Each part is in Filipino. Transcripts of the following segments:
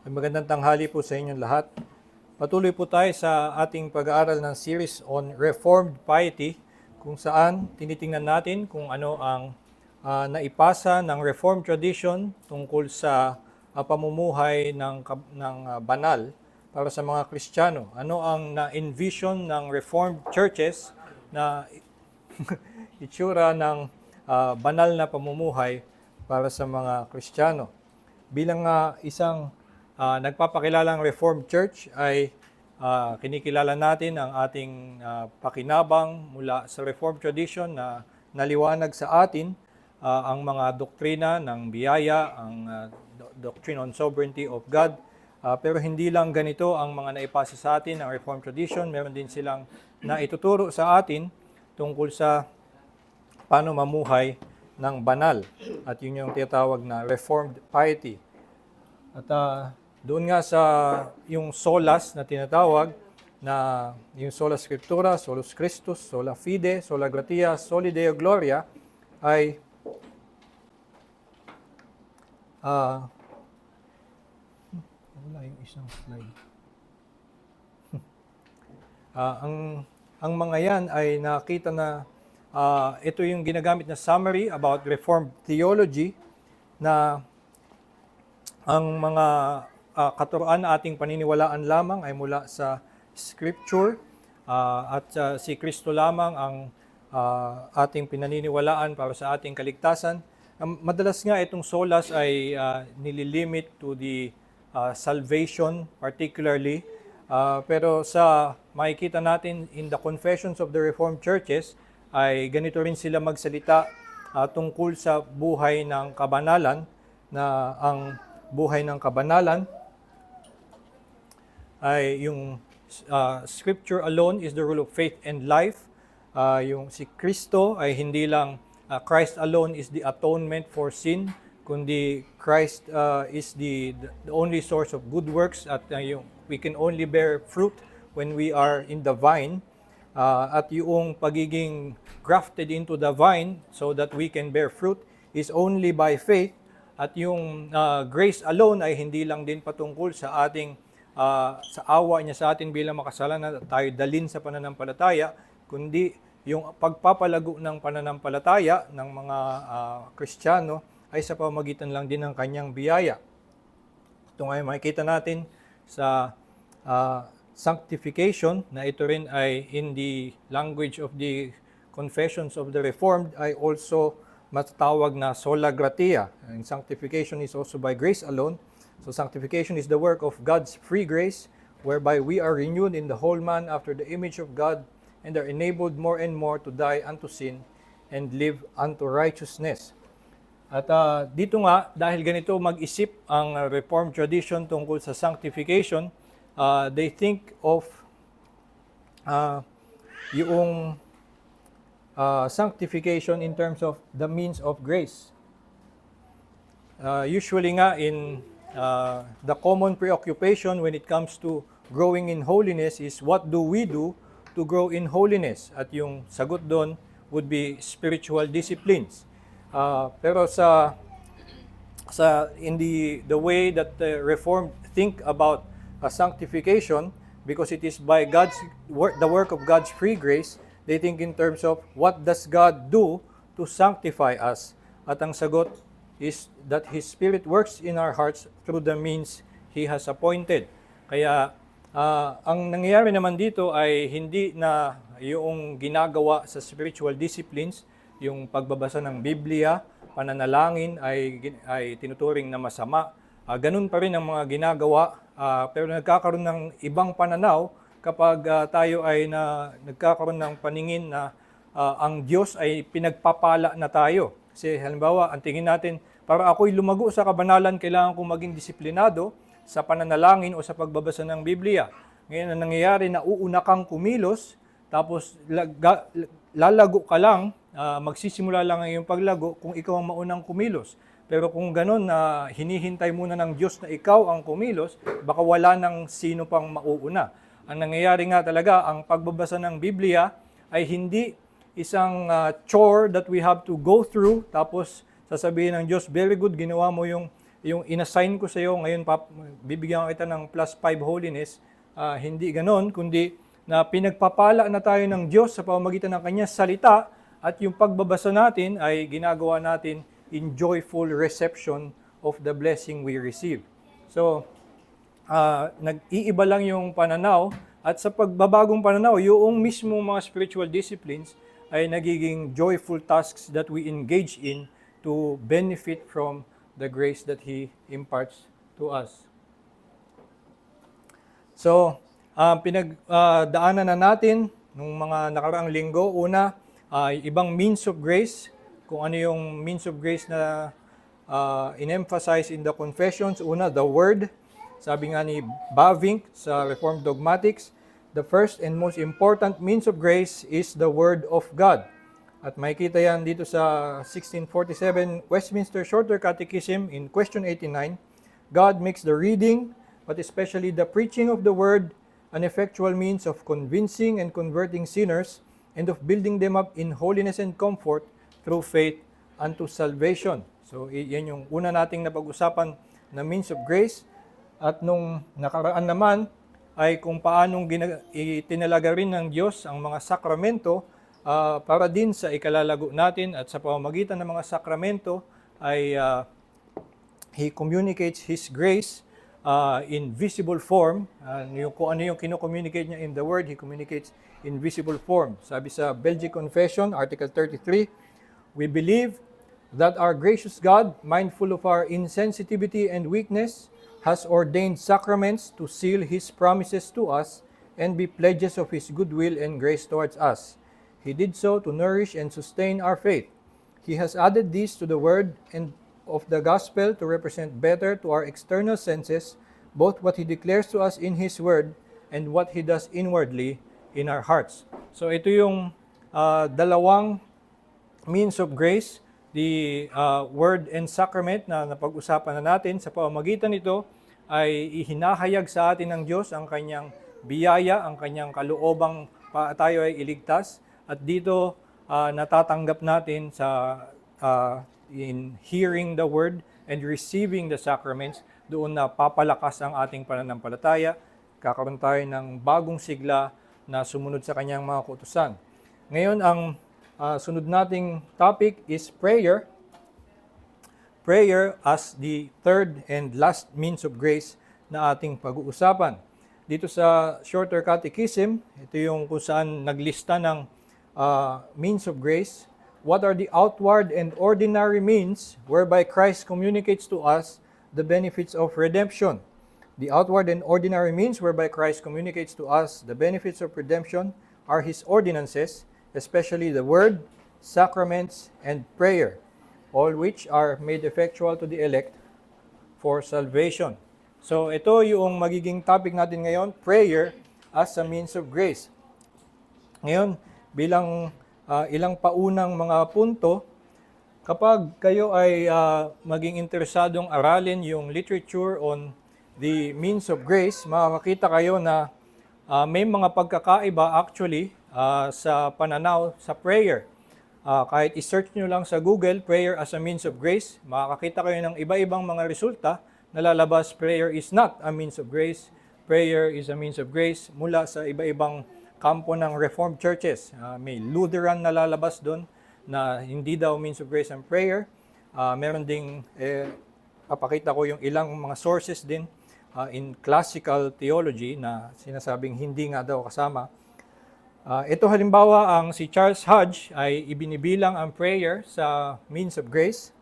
Magandang tanghali po sa inyong lahat. Patuloy po tayo sa ating pag-aaral ng series on Reformed Piety, kung saan tinitingnan natin kung ano ang naipasa ng Reformed tradition tungkol sa pamumuhay ng banal para sa mga Kristiyano. Ano ang na-envision ng Reformed churches na itsura ng banal na pamumuhay para sa mga Kristiyano. Bilang isang nagpapakilalang Reformed Church ay kinikilala natin ang ating pakinabang mula sa Reformed tradition na naliwanag sa atin ang mga doktrina ng biyaya, ang doctrine on sovereignty of God. Pero hindi lang ganito ang mga naipasa sa atin ng Reformed tradition, meron din silang naituturo sa atin tungkol sa paano mamuhay ng banal. At yun yung tinatawag na Reformed Piety. At doon nga sa yung solas na tinatawag, na yung sola scriptura, solus Christus, sola fide, sola gratia, soli Deo gloria, ay wala yung isang slide. Ang mga yan ay nakita na ito yung ginagamit na summary about Reformed theology, na ang mga katuroan na ating paniniwalaan lamang ay mula sa Scripture, at si Kristo lamang ang ating pinaniniwalaan para sa ating kaligtasan. Madalas nga itong solas ay nililimit to the salvation particularly, pero sa makikita natin in the confessions of the Reformed churches ay ganito rin sila magsalita tungkol sa buhay ng kabanalan, na ang buhay ng kabanalan ay yung Scripture alone is the rule of faith and life. Yung si Kristo ay hindi lang Christ alone is the atonement for sin, kundi Christ is the only source of good works, at we can only bear fruit when we are in the vine. At yung pagiging grafted into the vine so that we can bear fruit is only by faith. At yung grace alone ay hindi lang din patungkol sa ating sa awa niya sa atin bilang makasalanan at tayo dalin sa pananampalataya, kundi yung pagpapalago ng pananampalataya ng mga Kristiyano ay sa pamamagitan lang din ng kanyang biyaya. Ito ngayon makikita natin sa sanctification, na ito rin ay in the language of the confessions of the Reformed ay also matatawag na sola gratia. And sanctification is also by grace alone. So sanctification is the work of God's free grace, whereby we are renewed in the whole man after the image of God, and are enabled more and more to die unto sin and live unto righteousness. At dito nga, dahil ganito mag-isip ang Reformed tradition tungkol sa sanctification, they think of yung sanctification in terms of the means of grace. Usually nga in the common preoccupation when it comes to growing in holiness is what do we do to grow in holiness? At yung sagot doon would be spiritual disciplines. Pero in the way that the Reformed think about sanctification, because it is by God's work, the work of God's free grace, they think in terms of what does God do to sanctify us? At ang sagot is that His Spirit works in our hearts through the means He has appointed. Kaya ang nangyayari naman dito ay hindi na yung ginagawa sa spiritual disciplines, yung pagbabasa ng Biblia, pananalangin ay tinuturing na masama. Ganun pa rin ang mga ginagawa, pero nagkakaroon ng ibang pananaw kapag tayo ay nagkakaroon ng paningin na ang Diyos ay pinagpapala na tayo. Kasi halimbawa, ang tingin natin, para ako'y lumago sa kabanalan, kailangan kong maging disiplinado sa pananalangin o sa pagbabasa ng Biblia. Ngayon, ang nangyayari, nauuna kang kumilos, tapos lalago ka lang, magsisimula lang ang iyong paglago kung ikaw ang maunang kumilos. Pero kung ganun na hinihintay muna ng Diyos na ikaw ang kumilos, baka wala ng sino pang mauuna. Ang nangyayari nga talaga, ang pagbabasa ng Biblia ay hindi isang chore that we have to go through, tapos sasabihin ng Diyos, very good, ginawa mo yung yung inassign ko sa iyo, ngayon bibigyan kita ng +5 holiness. Hindi ganon, kundi na pinagpapala na tayo ng Diyos sa pamamagitan ng Kanyang salita at yung pagbabasa natin ay ginagawa natin in joyful reception of the blessing we receive. So, nag-iiba lang yung pananaw at sa pagbabagong pananaw, yung mismong mga spiritual disciplines ay nagiging joyful tasks that we engage in to benefit from the grace that He imparts to us. So, pinagdaanan na natin nung mga nakaraang linggo. Una, ibang means of grace. Kung ano yung means of grace na in-emphasize in the confessions. Una, the Word. Sabi nga ni Bavinck sa Reformed Dogmatics, the first and most important means of grace is the Word of God. At makikita yan dito sa 1647 Westminster Shorter Catechism in question 89. God makes the reading, but especially the preaching of the Word, an effectual means of convincing and converting sinners and of building them up in holiness and comfort through faith unto salvation. So, yan yung una nating napag-usapan na means of grace. At nung nakaraan naman ay kung paanong itinalaga rin ng Diyos ang mga sakramento para din sa ikalalago natin at sa pamamagitan ng mga sakramento ay He communicates His grace in visible form. Kung ano yung kino-communicate niya in the Word, He communicates in visible form. Sabi sa Belgic Confession, Article 33, we believe that our gracious God, mindful of our insensitivity and weakness, has ordained sacraments to seal His promises to us and be pledges of His goodwill and grace towards us. He did so to nourish and sustain our faith. He has added these to the Word and of the Gospel to represent better to our external senses both what He declares to us in His Word and what He does inwardly in our hearts. So ito yung dalawang means of grace, the Word and Sacrament na napag-usapan na natin. Sa pamamagitan nito ay ihinahayag sa atin ng Diyos ang Kanyang biyaya, ang Kanyang kaloobang tayo ay iligtas. At dito natatanggap natin sa in hearing the Word and receiving the sacraments, doon na papalakas ang ating pananampalataya. Kakaroon tayo ng bagong sigla na sumunod sa Kanyang mga kautusan. Ngayon, ang sunod nating topic is prayer. Prayer as the third and last means of grace na ating pag-uusapan. Dito sa Shorter Catechism, ito yung kung saan naglista ng means of grace. What are the outward and ordinary means whereby Christ communicates to us the benefits of redemption? The outward and ordinary means whereby Christ communicates to us the benefits of redemption are His ordinances, especially the Word, sacraments, and prayer, all which are made effectual to the elect for salvation. So ito yung magiging topic natin ngayon, prayer as a means of grace. Ngayon, bilang ilang paunang mga punto, kapag kayo ay maging interesadong aralin yung literature on the means of grace, makakakita kayo na may mga pagkakaiba actually sa pananaw sa prayer. Kahit i-search nyo lang sa Google, prayer as a means of grace, makakakita kayo ng iba-ibang mga resulta na lalabas, prayer is not a means of grace, prayer is a means of grace mula sa iba-ibang kampo ng Reformed churches. May Lutheran na lalabas doon na hindi daw means of grace ang prayer. Meron ding, papakita ko yung ilang mga sources din in classical theology na sinasabing hindi nga daw kasama. Ito halimbawa, ang si Charles Hodge ay ibinibilang ang prayer sa means of grace.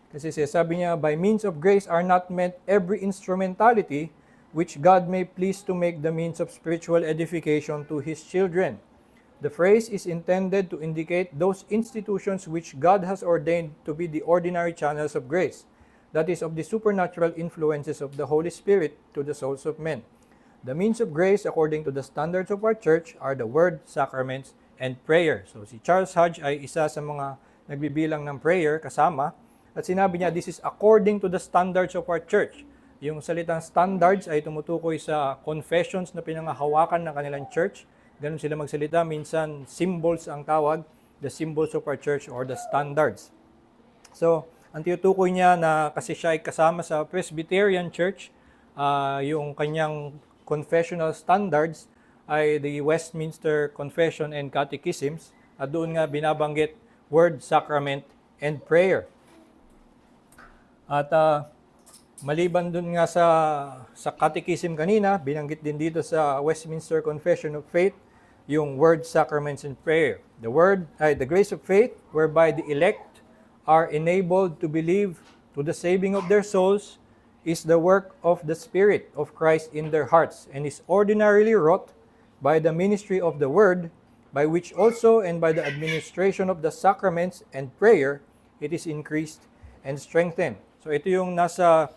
Kasi sabi niya, by means of grace are not meant every instrumentality which God may please to make the means of spiritual edification to His children. The phrase is intended to indicate those institutions which God has ordained to be the ordinary channels of grace, that is, of the supernatural influences of the Holy Spirit to the souls of men. The means of grace, according to the standards of our church, are the Word, sacraments, and prayer. So si Charles Hodge ay isa sa mga nagbibilang ng prayer kasama, at sinabi niya, this is according to the standards of our church. Yung salitang standards ay tumutukoy sa confessions na pinangahawakan ng kanilang church. Ganun sila magsalita. Minsan, symbols ang tawag, the symbols of our church or the standards. So, Ang tinutukoy niya na kasi siya ay kasama sa Presbyterian Church, yung kanyang confessional standards ay the Westminster Confession and Catechisms, at doon nga binabanggit word, sacrament, and prayer. At maliban dun nga sa catechism kanina, binanggit din dito sa Westminster Confession of Faith yung word, sacraments, and prayer. The grace of faith whereby the elect are enabled to believe to the saving of their souls is the work of the Spirit of Christ in their hearts, and is ordinarily wrought by the ministry of the word, by which also and by the administration of the sacraments and prayer it is increased and strengthened. So ito yung nasa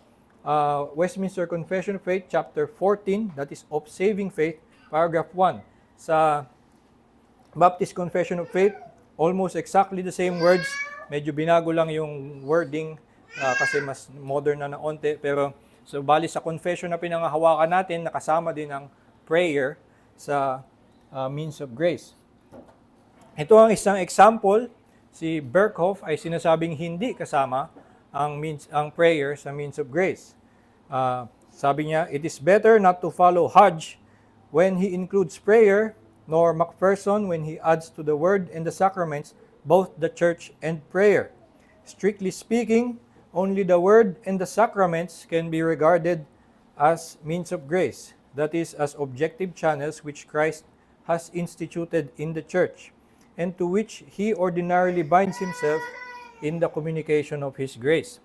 Westminster Confession of Faith, chapter 14, that is of saving faith, paragraph 1. Sa Baptist Confession of Faith, almost exactly the same words. Medyo binago lang yung wording kasi mas modern na onte. Pero so bali sa confession na pinangahawakan natin, nakasama din ang prayer sa means of grace. Ito ang isang example. Si Berkhof ay sinasabing hindi kasama ang prayer sa means of grace. Sabi niya, it is better not to follow Hodge when he includes prayer, nor Macpherson when he adds to the word and the sacraments both the church and prayer. Strictly speaking, only the word and the sacraments can be regarded as means of grace, that is, as objective channels which Christ has instituted in the church, and to which he ordinarily binds himself in the communication of His grace.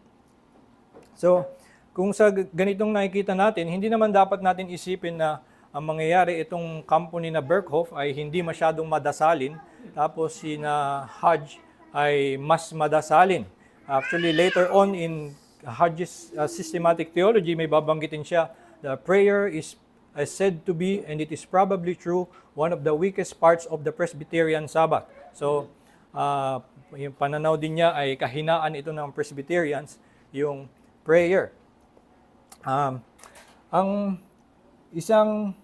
So, kung sa ganitong nakikita natin, hindi naman dapat natin isipin na ang mangyayari itong company na Berkhof ay hindi masyadong madasalin, tapos si na Hodge ay mas madasalin. Actually, later on in Hodge's systematic theology, may babanggitin siya, the prayer is said to be, and it is probably true, one of the weakest parts of the Presbyterian Sabbath. So, yung pananaw din niya ay kahinaan ito ng Presbyterians, yung prayer. Ang isang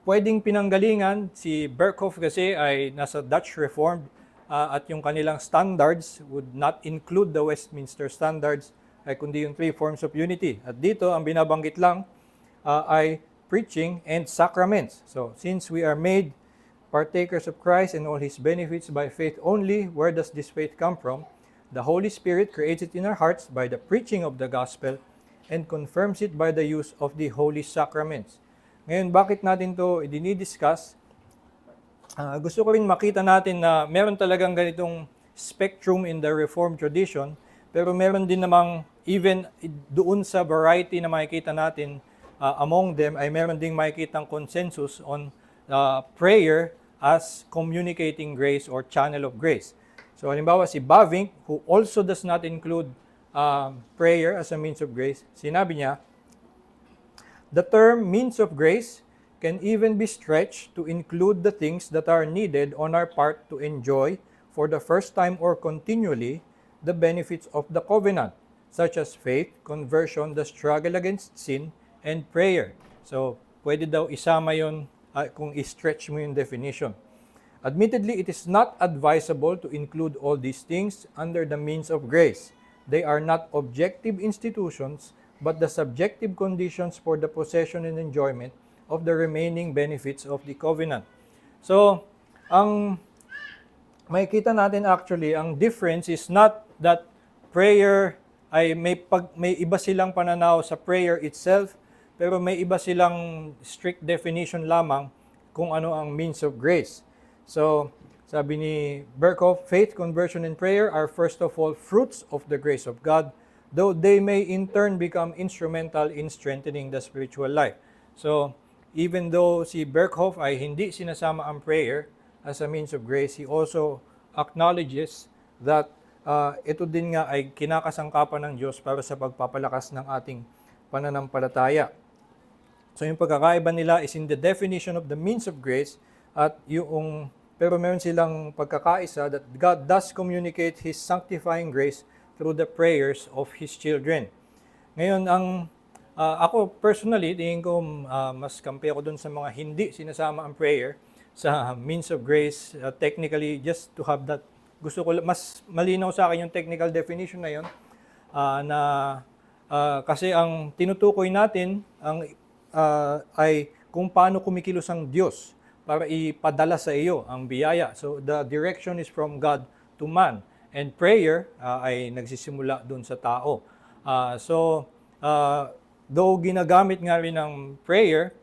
pwedeng pinanggalingan, si Berkhof kasi ay nasa Dutch Reformed at yung kanilang standards would not include the Westminster standards, ay kundi yung three forms of unity. At dito, ang binabanggit lang ay preaching and sacraments. So, since we are made partakers of Christ and all His benefits by faith only, where does this faith come from? The Holy Spirit creates it in our hearts by the preaching of the gospel and confirms it by the use of the holy sacraments. Ngayon, bakit natin to dinidiscuss? Gusto ko rin makita natin na meron talagang ganitong spectrum in the Reformed tradition, pero meron din namang, even doon sa variety na makikita natin among them, ay meron ding makikitang consensus on prayer as communicating grace or channel of grace. So, halimbawa si Bavinck, who also does not include prayer as a means of grace, sinabi niya, the term means of grace can even be stretched to include the things that are needed on our part to enjoy for the first time or continually the benefits of the covenant, such as faith, conversion, the struggle against sin, and prayer. So, pwede daw isama yun kung i-stretch mo yung definition. Admittedly, it is not advisable to include all these things under the means of grace. They are not objective institutions, but the subjective conditions for the possession and enjoyment of the remaining benefits of the covenant. So, ang makikita natin actually, ang difference is not that prayer ay may iba silang pananaw sa prayer itself, pero may iba silang strict definition lamang kung ano ang means of grace. So, sabi ni Berkhof, faith, conversion, and prayer are first of all fruits of the grace of God, though they may in turn become instrumental in strengthening the spiritual life. So, even though si Berkhof ay hindi sinasama ang prayer as a means of grace, he also acknowledges that ito din nga ay kinakasangkapan ng Diyos para sa pagpapalakas ng ating pananampalataya. So yung pagkakaiba nila is in the definition of the means of grace, at yung pero meron silang pagkakaisa that God does communicate His sanctifying grace through the prayers of His children. Ngayon, ako personally, tingin ko mas kampi ako dun sa mga hindi sinasama ang prayer sa means of grace. Technically, just to have that, gusto ko mas malinaw sa akin yung technical definition na yun. na kasi ang tinutukoy natin ay kung paano kumikilos ang Diyos para ipadala sa iyo ang biyaya. So the direction is from God to man. And prayer ay nagsisimula doon sa tao. Though ginagamit nga rin ng prayer,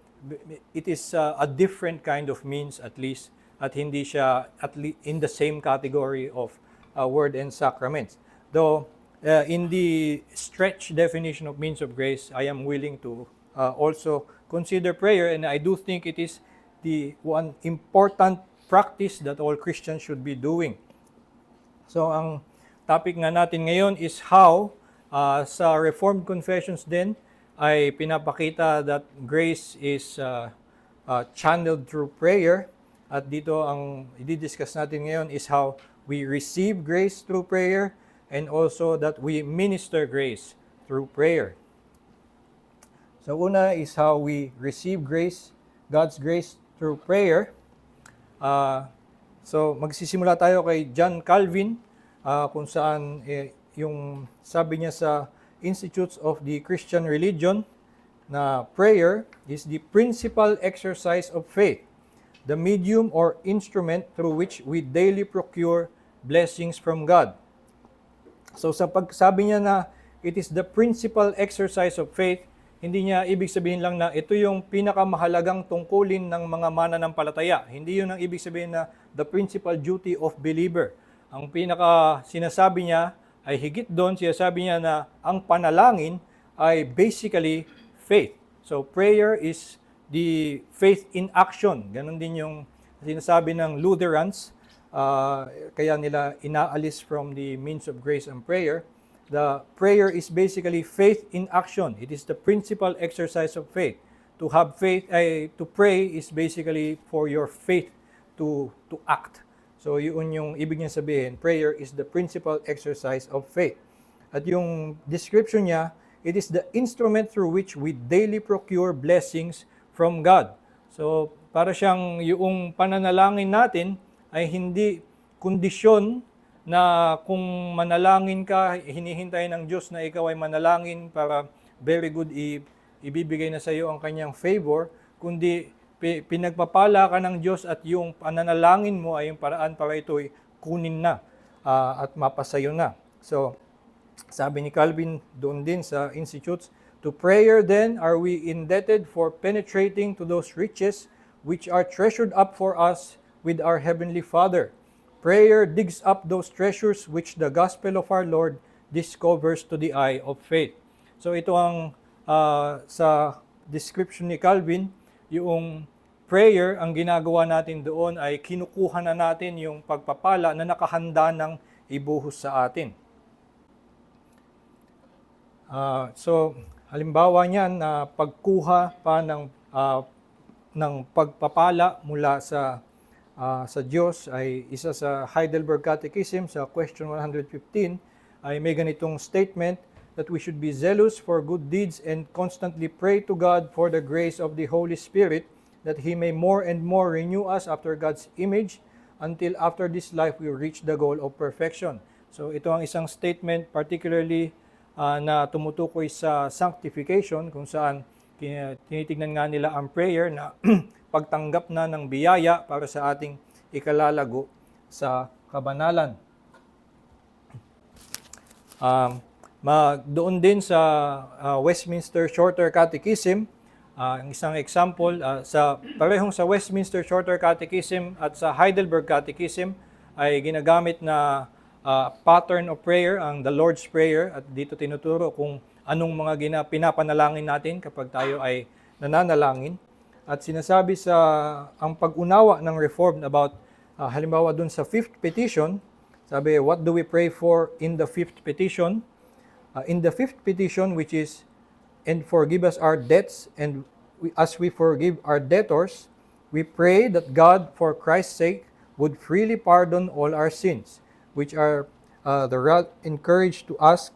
it is a different kind of means at least, at hindi siya in the same category of word and sacraments. Though in the stretched definition of means of grace, I am willing to also consider prayer, and I do think it is the one important practice that all Christians should be doing. So ang topic nga natin ngayon is how sa Reformed Confessions din ay pinapakita that grace is channeled through prayer. At dito ang i-discuss natin ngayon is how we receive grace through prayer and also that we minister grace through prayer. So una is how we receive grace, God's grace through prayer. So magsisimula tayo kay John Calvin kung saan yung sabi niya sa Institutes of the Christian Religion na prayer is the principal exercise of faith, the medium or instrument through which we daily procure blessings from God. So sa pagsabi niya na it is the principal exercise of faith, hindi niya ibig sabihin lang na ito yung pinakamahalagang tungkulin ng mga mananampalataya. Hindi yun ang ibig sabihin na the principal duty of believer. Ang pinaka sinasabi niya ay higit doon, sinasabi niya na ang panalangin ay basically faith. So prayer is the faith in action. Ganon din yung sinasabi ng Lutherans, kaya nila inaalis from the means of grace and prayer. The prayer is basically faith in action. It is the principal exercise of faith. To have faith, to pray is basically for your faith to act. So yun yung ibig niya sabihin, prayer is the principal exercise of faith. At yung description niya, it is the instrument through which we daily procure blessings from God. So para siyang yung pananalangin natin ay hindi kondisyon na kung manalangin ka, hinihintay ng Diyos na ikaw ay manalangin para very good ibibigay na sa iyo ang kanyang favor, kundi pinagpapala ka ng Diyos at yung pananalangin mo ay yung paraan para ito'y kunin na at mapasayo na. So, sabi ni Calvin doon din sa Institutes, to prayer then are we indebted for penetrating to those riches which are treasured up for us with our Heavenly Father. Prayer digs up those treasures which the gospel of our Lord discovers to the eye of faith. So ito ang sa description ni Calvin, yung prayer, ang ginagawa natin doon ay kinukuha na natin yung pagpapala na nakahanda ng ibuhos sa atin. So halimbawa niyan na pagkuha pa ng pagpapala mula sa Diyos ay isa sa Heidelberg Catechism sa question 115 ay may ganitong statement that we should be zealous for good deeds and constantly pray to God for the grace of the Holy Spirit that He may more and more renew us after God's image until after this life we reach the goal of perfection. So ito ang isang statement particularly na tumutukoy sa sanctification kung saan tinitignan nga nila ang prayer na pagtanggap na ng biyaya para sa ating ikalalago sa kabanalan. Doon din sa Westminster Shorter Catechism, ang isang example, parehong sa Westminster Shorter Catechism at sa Heidelberg Catechism ay ginagamit na pattern of prayer, ang the Lord's Prayer, at dito tinuturo kung anong mga pinapanalangin natin kapag tayo ay nananalangin. At sinasabi sa ang pag-unawa ng Reformed about halimbawa dun sa fifth petition, sabi, what do we pray for in the fifth petition? In the fifth petition, which is, and forgive us our debts, and as we forgive our debtors, we pray that God, for Christ's sake, would freely pardon all our sins, which are the wrath encouraged to ask,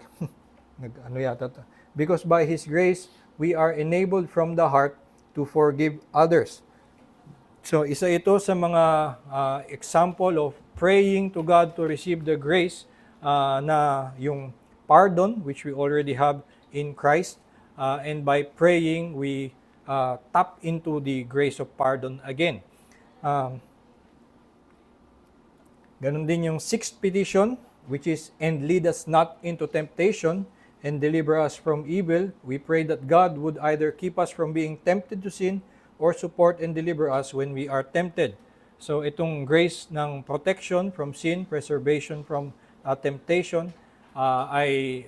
because by His grace, we are enabled from the heart to forgive others. So isa ito sa mga example of praying to God to receive the grace na yung pardon, which we already have in Christ. And by praying, we tap into the grace of pardon again. Ganon din yung sixth petition, which is, and lead us not into temptation, and deliver us from evil. We pray that God would either keep us from being tempted to sin, or support and deliver us when we are tempted. So itong grace ng protection from sin, preservation from temptation, ay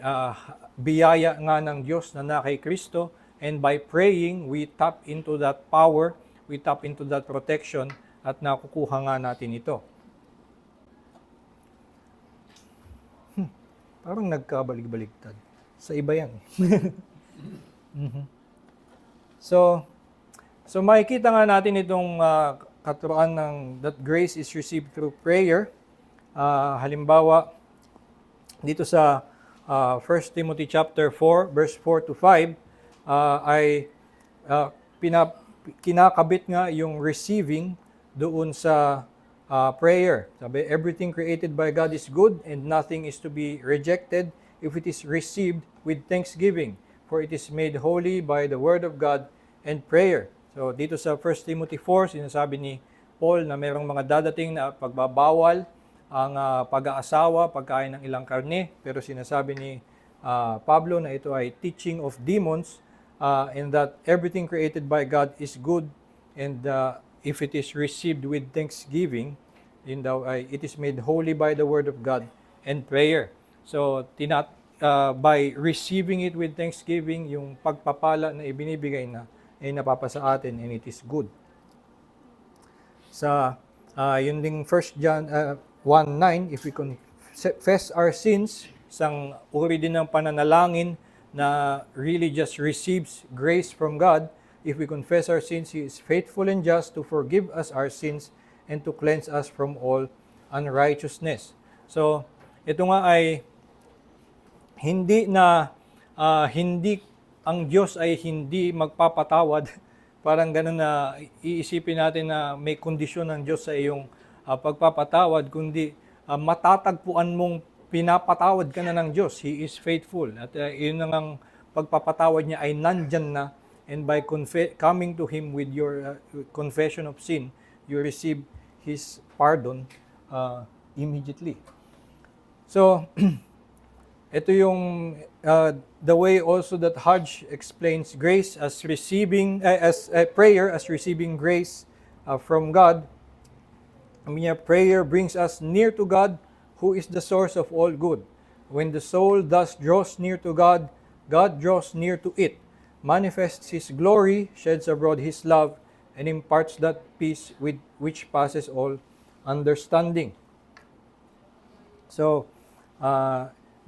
biyaya nga ng Diyos na kay Kristo, and by praying, we tap into that power, we tap into that protection, at nakukuha nga natin ito. Parang nagkabalik-baliktad. Sa iba yan. So makikita nga natin itong katuruan ng that grace is received through prayer. Halimbawa, dito sa 1 Timothy chapter 4, verse 4 to 5, ay kinakabit nga yung receiving doon sa prayer. Sabi, everything created by God is good, and nothing is to be rejected if it is received with thanksgiving, for it is made holy by the word of God and prayer. So dito sa 1 Timothy 4, sinasabi ni Paul na mayroong mga dadating na pagbabawal ang pag-aasawa, pagkain ng ilang karne, pero sinasabi ni Pablo na ito ay teaching of demons, and that everything created by God is good, and if it is received with thanksgiving, it is made holy by the word of God and prayer. So, by receiving it with thanksgiving, yung pagpapala na ibinibigay na ay napapasa atin, and it is good. Sa yun ding 1 John 1:9, if we confess our sins, isang uri din ng pananalangin na really just receives grace from God. If we confess our sins, He is faithful and just to forgive us our sins and to cleanse us from all unrighteousness. So, ito nga ay hindi ang Diyos ay hindi magpapatawad. Parang ganun na iisipin natin na may kondisyon ng Diyos sa iyong pagpapatawad, kundi matatagpuan mong pinapatawad ka na ng Diyos. He is faithful. At yun ang pagpapatawad niya ay nandyan na. And by coming to Him with your confession of sin, you receive His pardon immediately. So, ito yung the way also that Hodge explains grace as receiving, prayer as receiving grace from God. I mean, prayer brings us near to God, who is the source of all good. When the soul thus draws near to God, God draws near to it, manifests His glory, sheds abroad His love, and imparts that peace with which passes all understanding. So,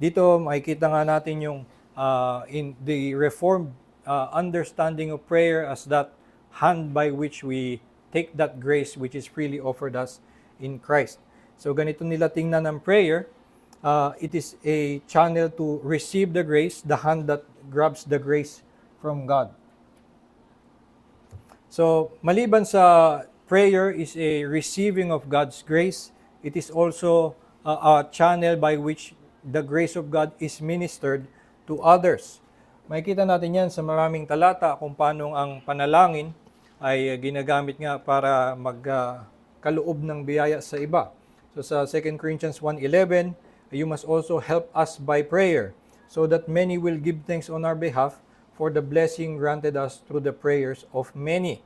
dito makikita nga natin yung in the Reformed understanding of prayer as that hand by which we take that grace which is freely offered us in Christ. So, ganito nila tingnan ng prayer. It is a channel to receive the grace, the hand that grabs the grace from God. So, maliban sa prayer is a receiving of God's grace, it is also a channel by which the grace of God is ministered to others. Makikita natin yan sa maraming talata kung paano ang panalangin ay ginagamit nga para magkaloob ng biyaya sa iba. So sa 2 Corinthians 1:11, you must also help us by prayer, so that many will give thanks on our behalf for the blessing granted us through the prayers of many.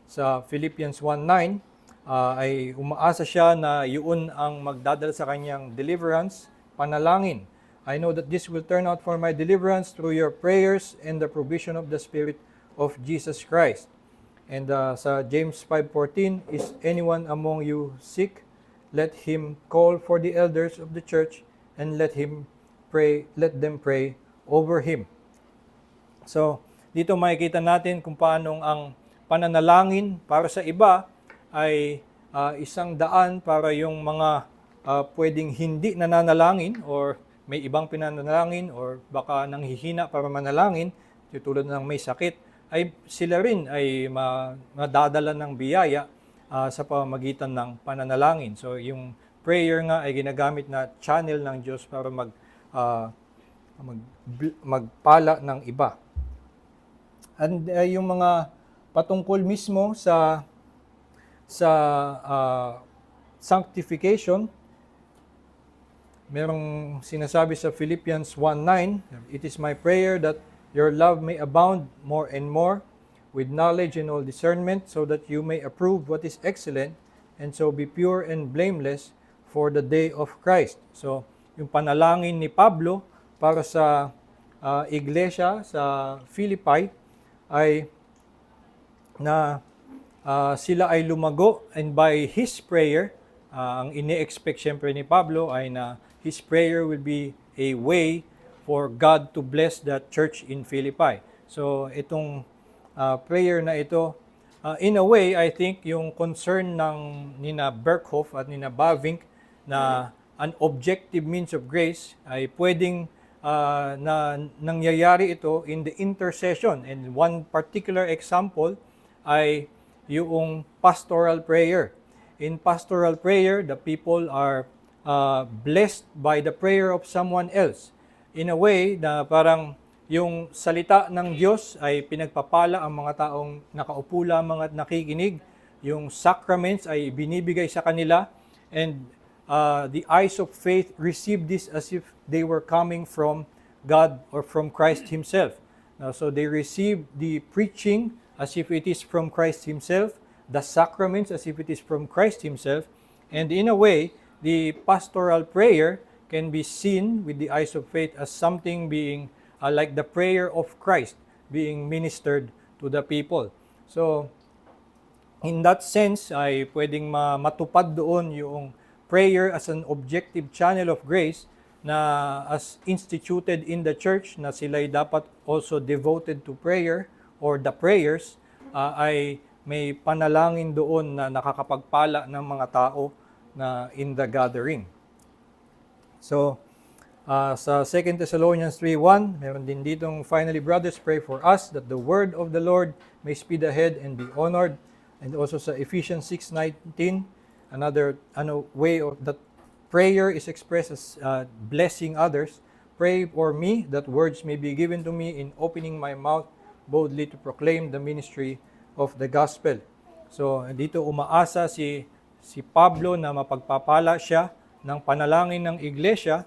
Sa Philippians 1:9, ay umaasa siya na yun ang magdadala sa kanyang deliverance, panalangin. I know that this will turn out for my deliverance through your prayers and the provision of the Spirit of Jesus Christ. And sa James 5:14, is anyone among you sick? Let him call for the elders of the church and let them pray over him. So, dito makikita natin kung paano ang pananalangin para sa iba ay isang daan para yung mga pwedeng hindi nananalangin or may ibang pinanalangin or baka nanghihina para manalangin, tulad ng may sakit, ay sila rin ay madadala ng biyaya sa pamamagitan ng pananalangin. So yung prayer nga ay ginagamit na channel ng Diyos para magpala ng iba. And yung mga patungkol mismo sa sanctification, merong sinasabi sa Philippians 1:9, "It is my prayer that your love may abound more and more with knowledge and all discernment, so that you may approve what is excellent, and so be pure and blameless for the day of Christ." So, yung panalangin ni Pablo para sa iglesia sa Philippi ay na sila ay lumago, and by his prayer, ang ini-expect syempre ni Pablo ay na his prayer will be a way for God to bless that church in Philippi. So itong prayer na ito, in a way, I think yung concern ng nina Berkhoff at nina Bavinck na an objective means of grace ay pwedeng na nangyayari ito in the intercession. And one particular example ay yung pastoral prayer. In pastoral prayer, the people are blessed by the prayer of someone else. In a way na parang yung salita ng Diyos ay pinagpapala ang mga taong nakaupo lamang at nakikinig. Yung sacraments ay binibigay sa kanila, and the eyes of faith receive this as if they were coming from God or from Christ Himself. So they receive the preaching as if it is from Christ Himself, the sacraments as if it is from Christ Himself, and in a way, the pastoral prayer can be seen with the eyes of faith as something being like the prayer of Christ being ministered to the people. So, in that sense, ay pwedeng matupad doon yung prayer as an objective channel of grace na as instituted in the church, na sila'y dapat also devoted to prayer or the prayers, ay may panalangin doon na nakakapagpala ng mga tao na in the gathering. So, sa 2 Thessalonians 3:1, meron din ditong, "Finally, brothers, pray for us that the word of the Lord may speed ahead and be honored." And also sa Ephesians 6:19, another way of that prayer is expressed as blessing others. "Pray for me that words may be given to me in opening my mouth boldly to proclaim the ministry of the gospel." So, dito umaasa si Pablo na mapagpapala siya ng panalangin ng iglesia,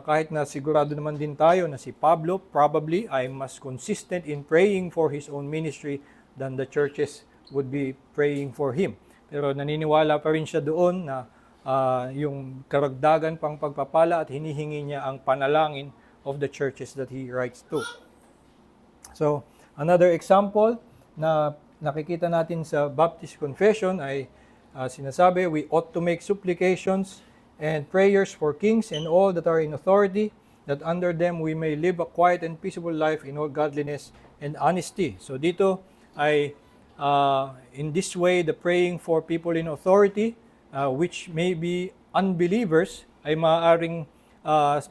kahit na sigurado naman din tayo na si Pablo probably ay mas consistent in praying for his own ministry than the churches would be praying for him. Pero naniniwala pa rin siya doon na yung karagdagan pang pagpapala at hinihingi niya ang panalangin of the churches that he writes to. So, another example na nakikita natin sa Baptist Confession ay sinasabi, "We ought to make supplications and prayers for kings and all that are in authority, that under them we may live a quiet and peaceable life in all godliness and honesty." So dito ay in this way, the praying for people in authority, which may be unbelievers, ay maaaring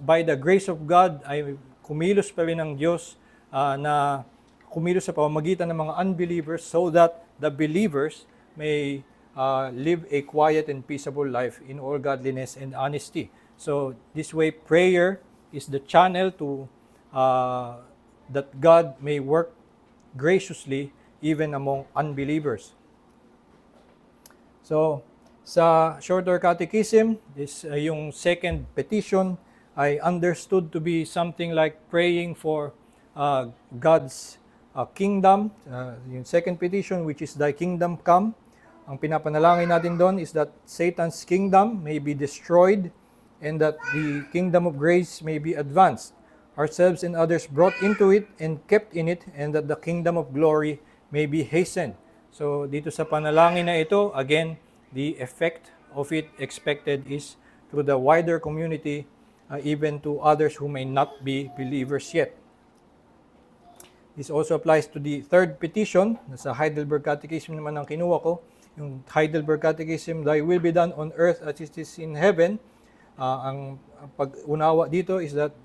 by the grace of God ay kumilos pa rin ng Diyos na kumilos sa pamamagitan ng mga unbelievers, so that the believers may live a quiet and peaceable life in all godliness and honesty. So this way, prayer is the channel to that God may work graciously even among unbelievers. So sa Shorter Catechism, yung second petition ay understood to be something like praying for God's kingdom. Yung second petition, which is "Thy kingdom come." Ang pinapanalangin natin doon is that Satan's kingdom may be destroyed and that the kingdom of grace may be advanced, ourselves and others brought into it and kept in it, and that the kingdom of glory may be hastened. So dito sa panalangin na ito, again, the effect of it expected is through the wider community, even to others who may not be believers yet. This also applies to the third petition. Sa Heidelberg Catechism naman ang kinuha ko. Yung Heidelberg Catechism, "Thy will be done on earth as it is in heaven." Ang pag-unawa dito is that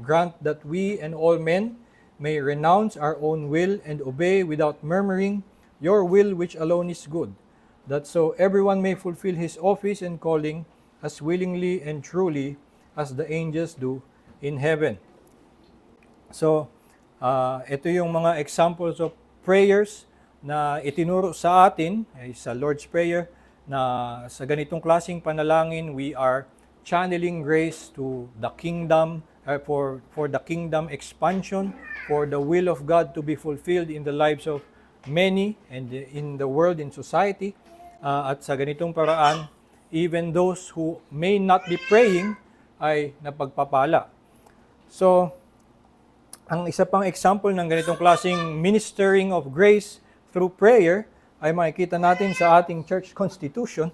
grant that we and all men may renounce our own will and obey without murmuring your will which alone is good, that so everyone may fulfill his office and calling as willingly and truly as the angels do in heaven. So, ito yung mga examples of prayers na itinuro sa atin ay sa Lord's Prayer, na sa ganitong klaseng panalangin we are channeling grace to the kingdom, for the kingdom expansion, for the will of God to be fulfilled in the lives of many and in the world, in society. At sa ganitong paraan, even those who may not be praying ay napagpapala. So, ang isa pang example ng ganitong klaseng ministering of grace through prayer ay makikita natin sa ating church constitution,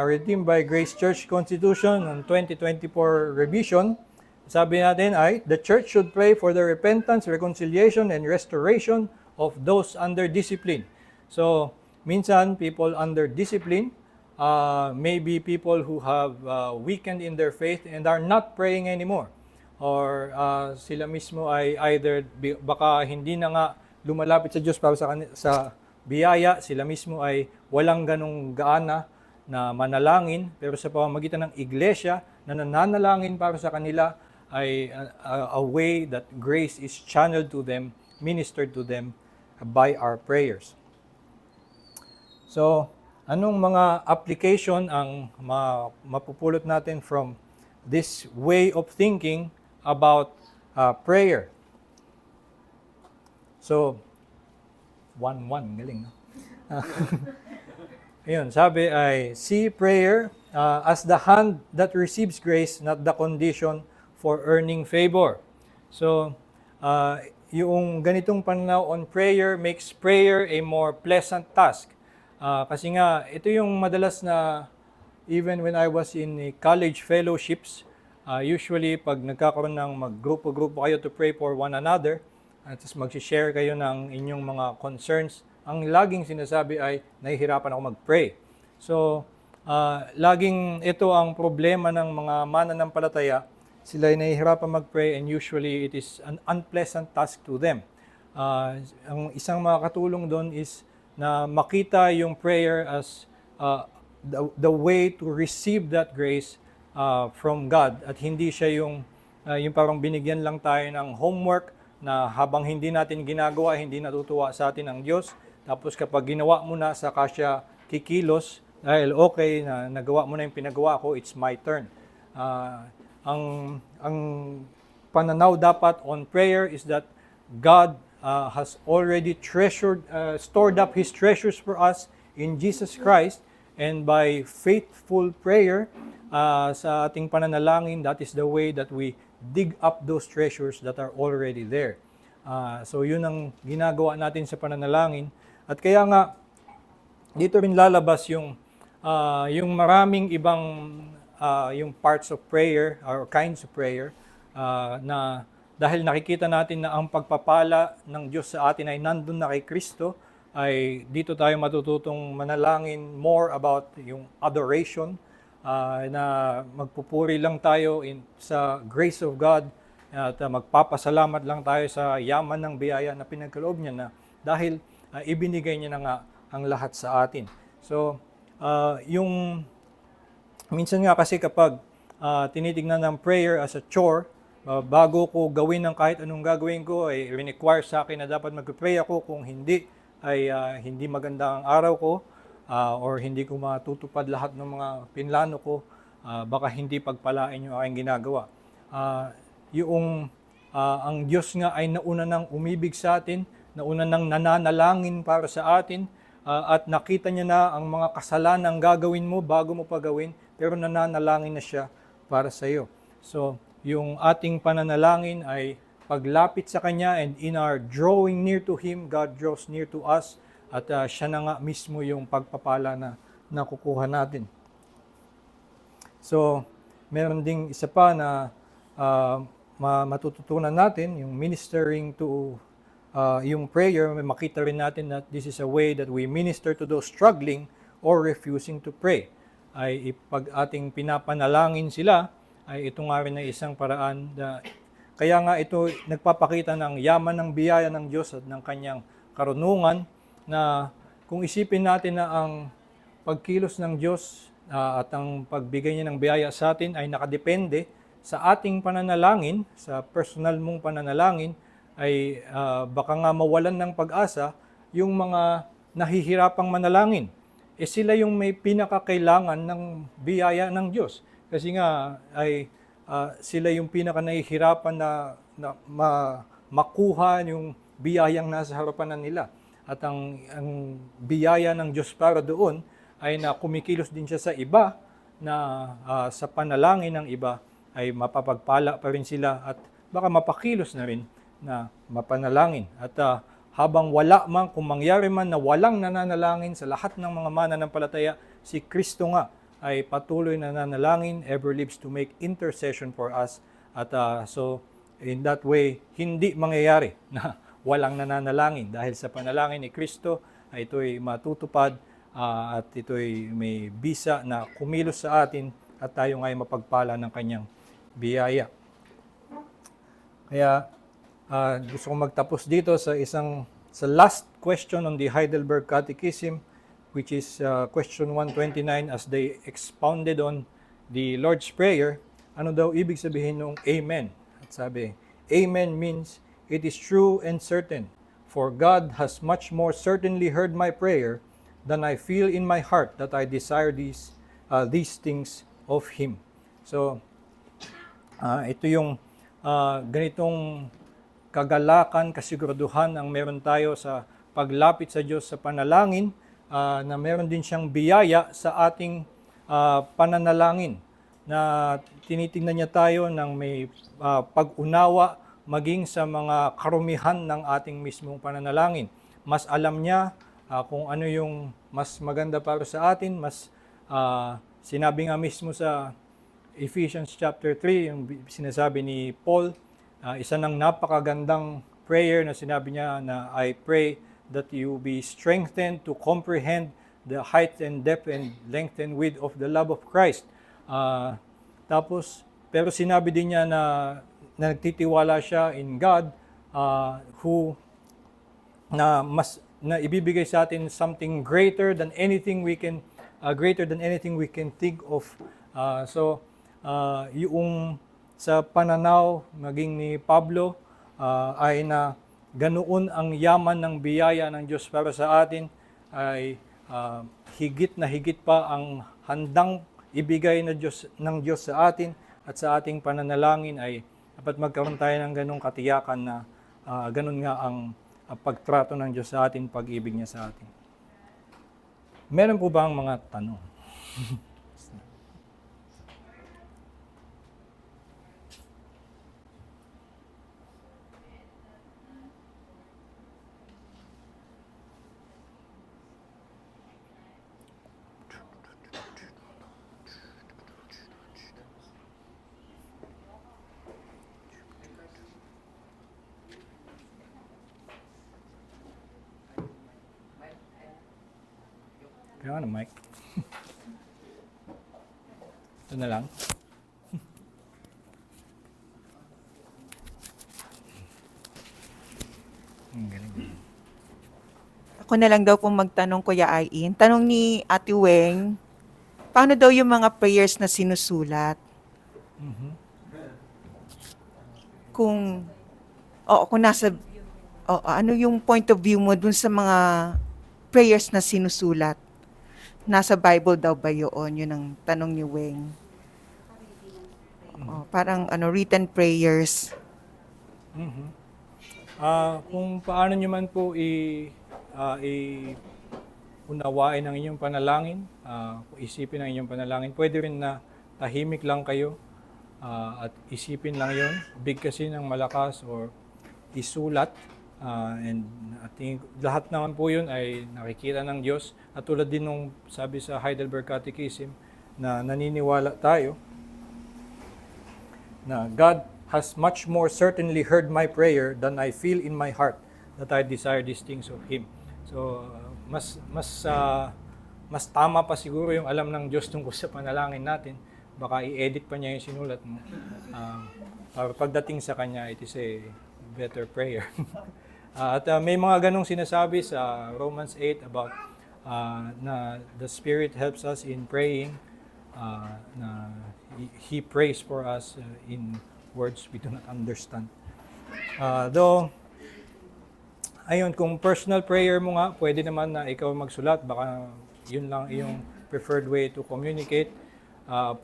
Redeemed by Grace Church Constitution ng 2024 revision. Sabi natin ay, the church should pray for the repentance, reconciliation, and restoration of those under discipline. So, minsan, people under discipline, maybe people who have weakened in their faith and are not praying anymore. Or sila mismo ay either baka hindi na nga lumalapit sa Diyos para sa biyaya, sila mismo ay walang ganong gaana na manalangin, pero sa pamamagitan ng iglesia na nananalangin para sa kanila ay a way that grace is channeled to them, ministered to them by our prayers. So, anong mga application ang mapupulot natin from this way of thinking about prayer? So, 1-1, galing, no? Ayun, sabi ay, see prayer as the hand that receives grace, not the condition for earning favor. So, yung ganitong pananaw on prayer makes prayer a more pleasant task. Kasi nga, ito yung madalas na, even when I was in college fellowships, usually pag nagkakaroon ng maggrupo-grupo kayo to pray for one another, at mag-share kayo ng inyong mga concerns, ang laging sinasabi ay, nahihirapan ako mag-pray. So, laging ito ang problema ng mga mananampalataya, sila ay nahihirapan mag-pray and usually it is an unpleasant task to them. Ang isang makakatulong doon is na makita yung prayer as the way to receive that grace from God, at hindi siya yung parang binigyan lang tayo ng homework na habang hindi natin ginagawa, hindi natutuwa sa atin ang Diyos. Tapos kapag ginawa mo na, saka siya kikilos dahil okay na nagawa mo na yung pinagawa ko, it's my turn. Ang pananaw dapat on prayer is that God has already stored up His treasures for us in Jesus Christ, and by faithful prayer sa ating pananalangin, that is the way that we dig up those treasures that are already there. So yun ang ginagawa natin sa pananalangin. At kaya nga, dito rin lalabas yung maraming ibang yung parts of prayer or kinds of prayer na dahil nakikita natin na ang pagpapala ng Diyos sa atin ay nandun na kay Kristo, ay dito tayo matututong manalangin more about yung adoration, na magpupuri lang tayo sa grace of God, at magpapasalamat lang tayo sa yaman ng biyaya na pinagkaloob niya, na dahil ibinigay niya na nga ang lahat sa atin. So, yung minsan nga kasi kapag tinitignan ng prayer as a chore, bago ko gawin ng kahit anong gagawin ko, ay require sa akin na dapat mag-pray ako. Kung hindi, ay hindi maganda ang araw ko, or hindi ko matutupad lahat ng mga pinlano ko, baka hindi pagpalain yung aking ginagawa. Ang Diyos nga ay nauna nang umibig sa atin, nauna nang nananalangin para sa atin, at nakita niya na ang mga kasalanang gagawin mo bago mo pa gawin, pero nananalangin na siya para sa iyo. So, yung ating pananalangin ay paglapit sa Kanya, and in our drawing near to Him, God draws near to us, at siya na nga mismo yung pagpapala na nakukuha natin. So, meron ding isa pa na matututunan natin, yung ministering to yung prayer. Makita rin natin that this is a way that we minister to those struggling or refusing to pray. Ay pag ating pinapanalangin sila, ay ito nga rin na isang paraan na, kaya nga ito nagpapakita ng yaman ng biyaya ng Diyos at ng Kanyang karunungan, na kung isipin natin na ang pagkilos ng Diyos at ang pagbigay niya ng biyaya sa atin ay nakadepende sa ating pananalangin, sa personal mong pananalangin, ay baka nga mawalan ng pag-asa yung mga nahihirapang manalangin. Sila yung may pinakakailangan ng biyaya ng Diyos. Kasi nga ay sila yung pinaka nahihirapan na makuha yung biyayang nasa harapan nila. At ang biyaya ng Diyos para doon ay na kumikilos din siya sa iba, na sa panalangin ng iba ay mapapagpala pa rin sila at baka mapakilos na rin na mapanalangin. At habang wala man, kung mangyari man na walang nananalangin sa lahat ng mga mananampalataya, si Kristo nga ay patuloy na nanalangin, ever lives to make intercession for us. At so in that way, hindi mangyayari na walang nananalangin dahil sa panalangin ni Kristo ay ito'y matutupad at ito'y may bisa na kumilos sa atin at tayo nga ay mapagpala ng kanyang biyaya. Kaya gusto kong magtapos dito sa last question on the Heidelberg Catechism, which is question 129, as they expounded on the Lord's Prayer. Ano daw ibig sabihin ng Amen? At sabi, Amen means, it is true and certain, for God has much more certainly heard my prayer than I feel in my heart that I desire these things of Him. So, ito yung ganitong kagalakan, kasiguraduhan ang meron tayo sa paglapit sa Diyos sa panalangin, na meron din siyang biyaya sa ating pananalangin, na tinitingnan niya tayo ng may pag-unawa maging sa mga karumihan ng ating mismong pananalangin. Mas alam niya kung ano yung mas maganda para sa atin, mas sinabi nga mismo sa Ephesians chapter 3, yung sinasabi ni Paul, isa ng napakagandang prayer na sinabi niya na I pray that you be strengthened to comprehend the height and depth and length and width of the love of Christ. Pero sinabi din niya na nagtitiwala siya in God, na ibibigay sa atin something greater than anything we can think of. Yung sa pananaw maging ni Pablo ay na ganoon ang yaman ng biyaya ng Diyos para sa atin, ay higit na higit pa ang handang ibigay ng Diyos sa atin, at sa ating pananalangin ay dapat magkaroon tayo ng ganong katiyakan na ganon nga ang pagtrato ng Diyos sa atin, pag-ibig niya sa atin. Meron po ba ang mga tanong? Kaya ano, Mike? Ito na lang. Ako na lang daw pong magtanong, Kuya Ayin. Tanong ni Ate Weng, paano daw yung mga prayers na sinusulat? Kung ano yung point of view mo dun sa mga prayers na sinusulat? Nasa Bible daw ba yun? Yun ang tanong ni Weng. Parang written prayers. Kung paano nyo man po unawain ang inyong panalangin, isipin ang inyong panalangin, pwede rin na tahimik lang kayo at isipin lang yon, bigkasin ng malakas or isulat. And I think lahat naman po yun ay nakikita ng Diyos. At tulad din nung sabi sa Heidelberg Catechism na naniniwala tayo na God has much more certainly heard my prayer than I feel in my heart that I desire these things of Him. So mas tama pa siguro yung alam ng Diyos tungkol sa panalangin natin. Baka i-edit pa niya yung sinulat mo. Para pagdating sa Kanya, it is a better prayer. At may mga ganong sinasabi sa Romans 8 about na the Spirit helps us in praying na He prays for us in words we do not understand. Though, ayun, kung personal prayer mo nga, pwede naman na ikaw magsulat, baka yun lang yung preferred way to communicate.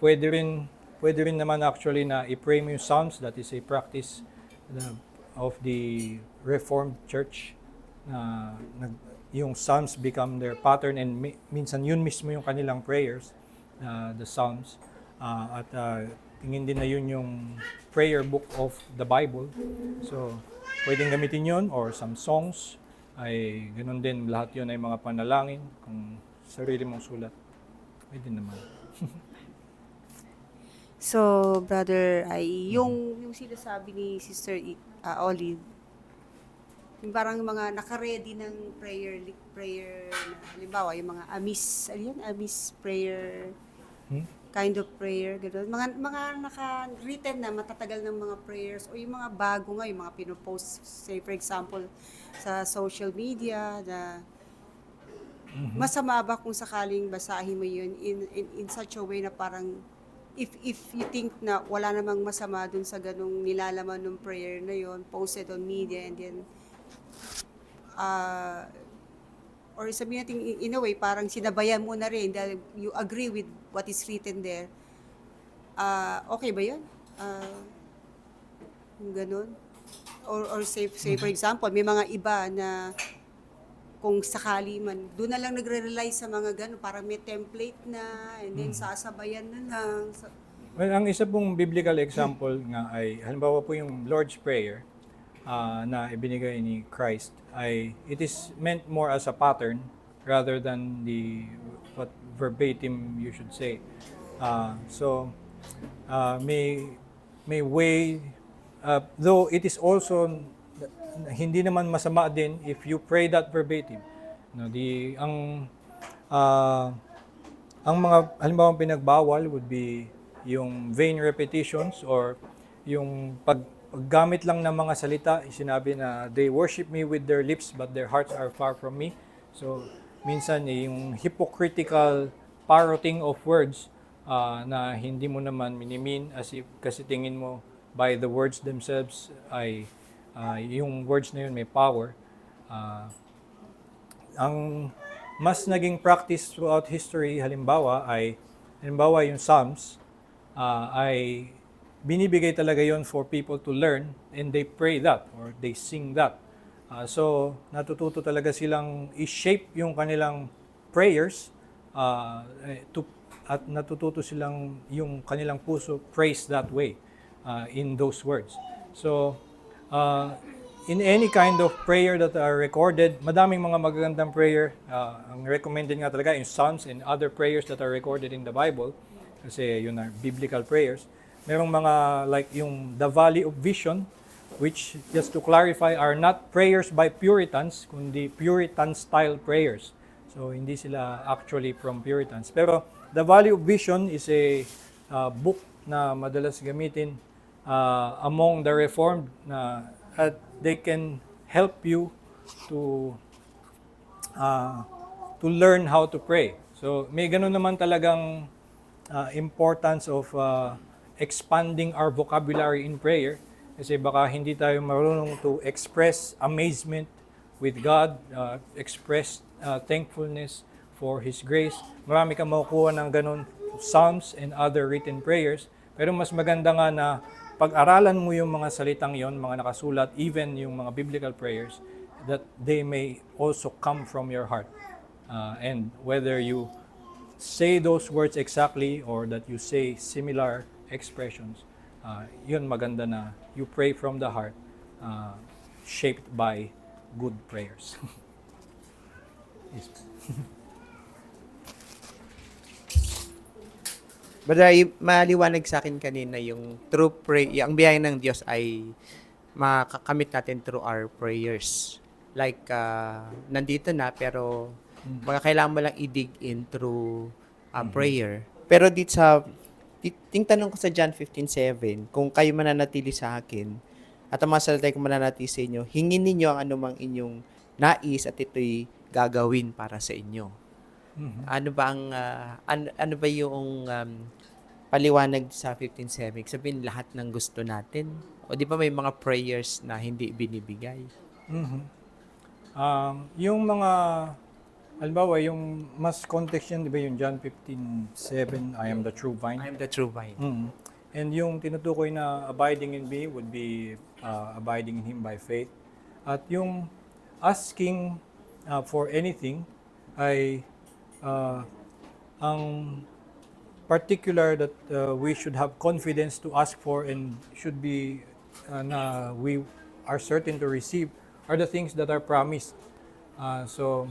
Pwede rin naman actually na i-pray mo yung Psalms. That is a practice of the Reformed Church. Yung Psalms become their pattern, and minsan yun mismo yung kanilang prayers, the Psalms. Tingin din na yun yung prayer book of the Bible. So, pwedeng gamitin yun, or some songs, ay ganun din. Lahat yun ay mga panalangin. Kung sarili mong sulat, pwede naman. So, brother, ay yung sinasabi ni Sister Olive, yung parang mga naka-ready ng prayer na, halimbawa, yung mga amis prayer, kind of prayer, gano'n. Mga naka-written na matatagal ng mga prayers, o yung mga bago nga, yung mga pinopost, say for example, sa social media, na masama ba kung sakaling basahin mo yun in such a way na parang if you think na wala namang masama dun sa ganung nilalaman ng prayer na yun, posted on media, and then or sabihin natin in a way parang sinabayan mo na rin dahil you agree with what is written there, okay ba yun? Yung ganun? Or say for example, may mga iba na kung sakali man, doon na lang nagre-rely sa mga gano'n, parang may template na, and then sasabayan na lang. Well, ang isa pong biblical example nga ay, halimbawa po yung Lord's Prayer na ibinigay ni Christ, ay it is meant more as a pattern rather than what verbatim you should say. May way, though it is also hindi naman masama din if you pray that verbatim. No, ang mga halimbawa pinagbawal would be yung vain repetitions, or yung paggamit lang ng mga salita. Sinabi na they worship me with their lips but their hearts are far from me. So minsan yung hypocritical parroting of words na hindi mo naman minimin as if kasi tingin mo by the words themselves ay yung words na yun may power. Ang mas naging practice throughout history halimbawa yung Psalms ay binibigay talaga yon for people to learn, and they pray that or they sing that. So natututo talaga silang i-shape yung kanilang prayers at natututo silang yung kanilang puso praise that way in those words. So in any kind of prayer that are recorded, madaming mga magagandang prayer. Ang recommended nga talaga yung Psalms and other prayers that are recorded in the Bible, kasi yun are biblical prayers. Merong mga like yung The Valley of Vision, which, just to clarify, are not prayers by Puritans, kundi Puritan-style prayers. So hindi sila actually from Puritans. Pero The Valley of Vision is a book na madalas gamitin among the Reformed, na they can help you to learn how to pray. So may ganun naman talagang importance of expanding our vocabulary in prayer, kasi baka hindi tayo marunong to express amazement with God, express thankfulness for His grace. Marami kang makukuha ng ganun Psalms and other written prayers, pero mas maganda nga na pag-aralan mo yung mga salitang yon, mga nakasulat, even yung mga biblical prayers, that they may also come from your heart. And whether you say those words exactly or that you say similar expressions, yun maganda na you pray from the heart, shaped by good prayers. Yes. Brother, maliwanag sa akin kanina yung true pray, ang biyaya ng Diyos ay makakamit natin through our prayers. Like, nandito na, pero baka kailangan mo lang i-dig in through prayer. Pero dito ting tanong ko sa John 15:7, kung kayo mananatili sa akin, at ang mga salita ko mananatili sa inyo, hingin ninyo ang anumang inyong nais at ito'y gagawin para sa inyo. Ano ba ang ano ba yung paliwanag sa 15:7? Sabihin lahat ng gusto natin. O di ba may mga prayers na hindi binibigay? Mhm. Yung mga, halimbawa, yung mas context yan, di ba yung John 15:7, I am the true vine. I am the true vine. Mhm. And yung tinutukoy na abiding in me would be abiding in Him by faith. At yung asking for anything ay ang particular that we should have confidence to ask for and should be na we are certain to receive are the things that are promised. So,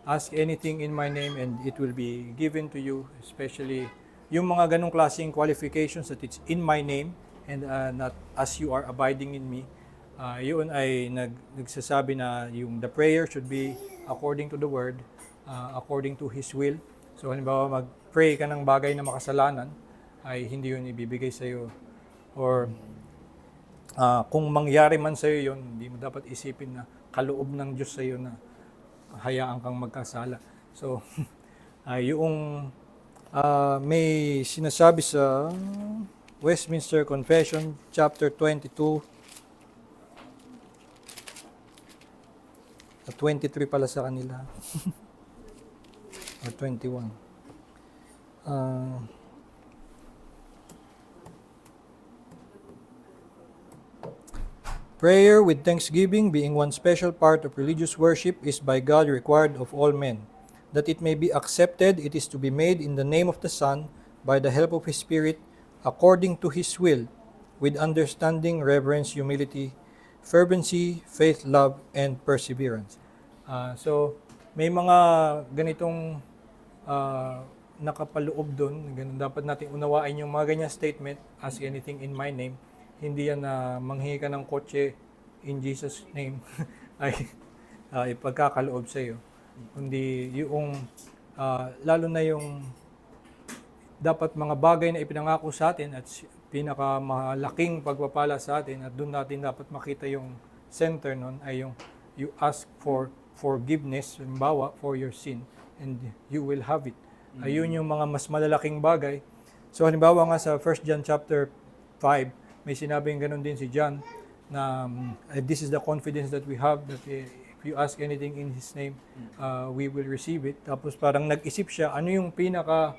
ask anything in my name and it will be given to you, especially yung mga ganong klaseng qualifications that it's in my name and not as you are abiding in me. Yun ay nagsasabi na yung the prayer should be according to the word, according to His will. So halimbawa mag-pray ka ng bagay na makasalanan, ay hindi yun ibibigay sa iyo. Or kung mangyari man sa iyo yun, hindi mo dapat isipin na kaloob ng Diyos sa iyo na hayaan kang magkasala. So yung may sinasabi sa Westminster Confession, chapter 22, 23 pala sa kanila. Or 21. Prayer with thanksgiving, being one special part of religious worship, is by God required of all men. That it may be accepted, it is to be made in the name of the Son, by the help of His Spirit, according to His will, with understanding, reverence, humility, fervency, faith, love, and perseverance. So, may mga ganitong nakapaloob doon. Ganun, dapat natin unawain yung mga ganyan statement, ask anything in my name. Hindi yan na manghingi ka ng kotse in Jesus' name ay ipagkakaloob sa iyo. Kundi yung lalo na yung dapat mga bagay na ipinangako sa atin at pinakamalaking pagpapala sa atin at doon natin dapat makita yung center nun ay yung you ask for forgiveness, halimbawa, for your sin and you will have it. Ayun yung mga mas malalaking bagay. So halimbawa nga sa 1 John chapter 5, may sinabing ganun din si John na this is the confidence that we have that if you ask anything in His name, we will receive it. Tapos parang nag-isip siya, ano yung pinaka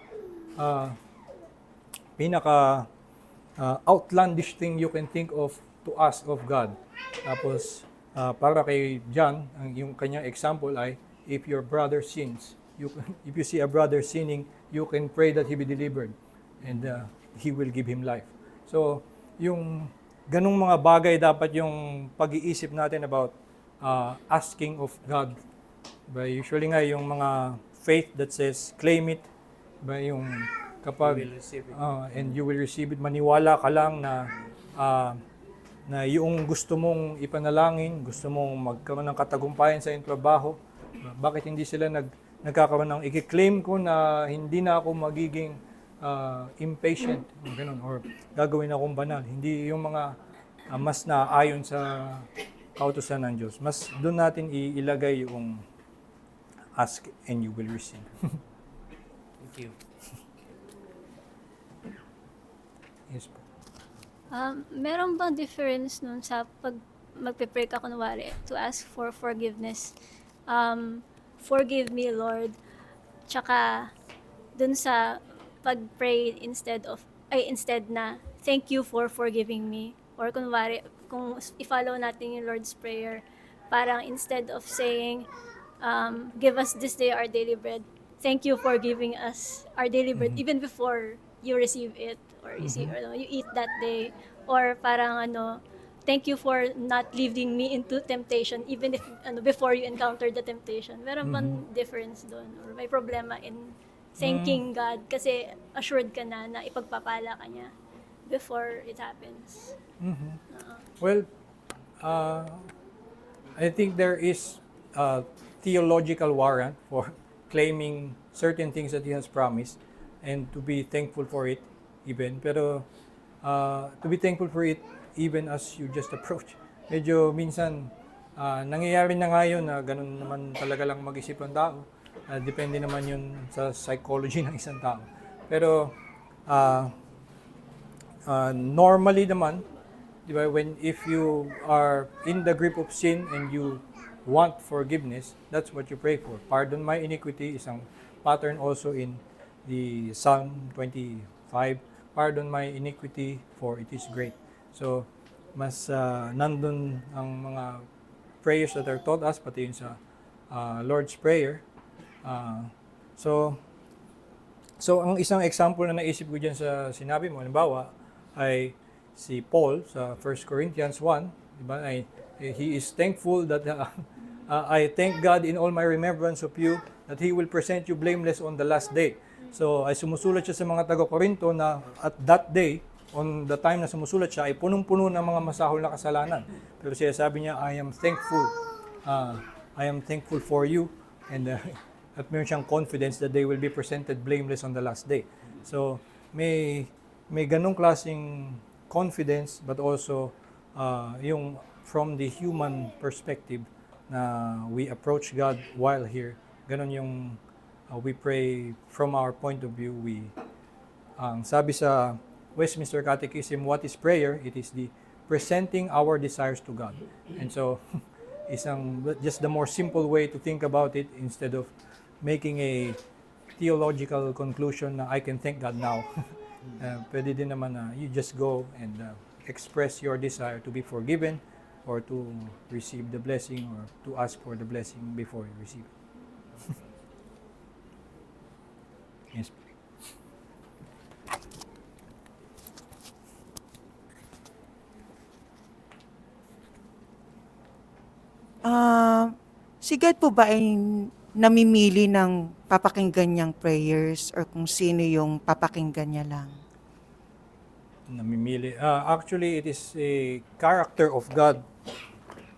outlandish thing you can think of to ask of God. Tapos para kay John, yung kanyang example ay, if your brother sins, if you see a brother sinning, you can pray that he be delivered and He will give him life. So, yung ganung mga bagay dapat yung pag-iisip natin about asking of God. But usually nga yung mga faith that says claim it, ba yung kapag and you will receive it, maniwala ka lang na na yung gusto mong ipanalangin, gusto mong magkaroon ng katagumpayan sa iyong trabaho, bakit hindi sila nagkakaroon ng i-claim ko na hindi na ako magiging impatient, ganun, or gagawin akong banal. Hindi yung mga mas naayon sa kautusan ng Diyos. Mas doon natin ilagay yung ask and you will receive. Thank you. Yes po. Meron bang difference nun sa pag magpe-pray ka kunwari to ask for forgiveness? Forgive me, Lord. Tsaka dun sa pag-pray instead na thank you for forgiving me. Or kunwari, kung i-follow natin yung Lord's Prayer, parang instead of saying, give us this day our daily bread, thank you for giving us our daily bread even before you receive it or you see, or you eat that day. Or parang thank you for not leading me into temptation even if before you encounter the temptation. Meron bang difference doon or may problema in thanking God kasi assured ka na ipagpapala ka niya before it happens? Well, I think there is a theological warrant for claiming certain things that He has promised and to be thankful for it even. Pero to be thankful for it even as you just approach. Medyo minsan nangyayari na nga yun na ganun naman talaga lang mag-isip ng tao. Depende naman yun sa psychology ng isang tao. Pero uh, normally naman, di ba, if you are in the grip of sin and you want forgiveness, that's what you pray for. Pardon my iniquity, isang pattern also in the Psalm 25. Pardon my iniquity, for it is great. So, mas nandun ang mga prayers that are taught us, pati yun sa Lord's Prayer. So, ang isang example na naisip ko dyan sa sinabi mo, halimbawa, ay si Paul sa 1 Corinthians 1, di ba? He is thankful that I thank God in all my remembrance of you that He will present you blameless on the last day. So, ay sumusulat siya sa mga taga-Korinto na at that day, on the time na sumusulat siya, ay punong-puno ng mga masahol na kasalanan. Pero siya sabi niya, I am thankful for you, and at meron siyang confidence that they will be presented blameless on the last day. So, may ganong klaseng confidence, but also yung from the human perspective na we approach God while here. Ganon yung we pray from our point of view. Sabi sa Westminster Catechism, what is prayer? It is the presenting our desires to God. And so, just the more simple way to think about it instead of making a theological conclusion na I can thank God now. Pwede din naman na you just go and express your desire to be forgiven or to receive the blessing or to ask for the blessing before you receive it. Yes. Si God po ba ay namimili ng papakinggan niyang prayers or kung sino yung papakinggan niya lang? Namimili. Actually, it is a character of God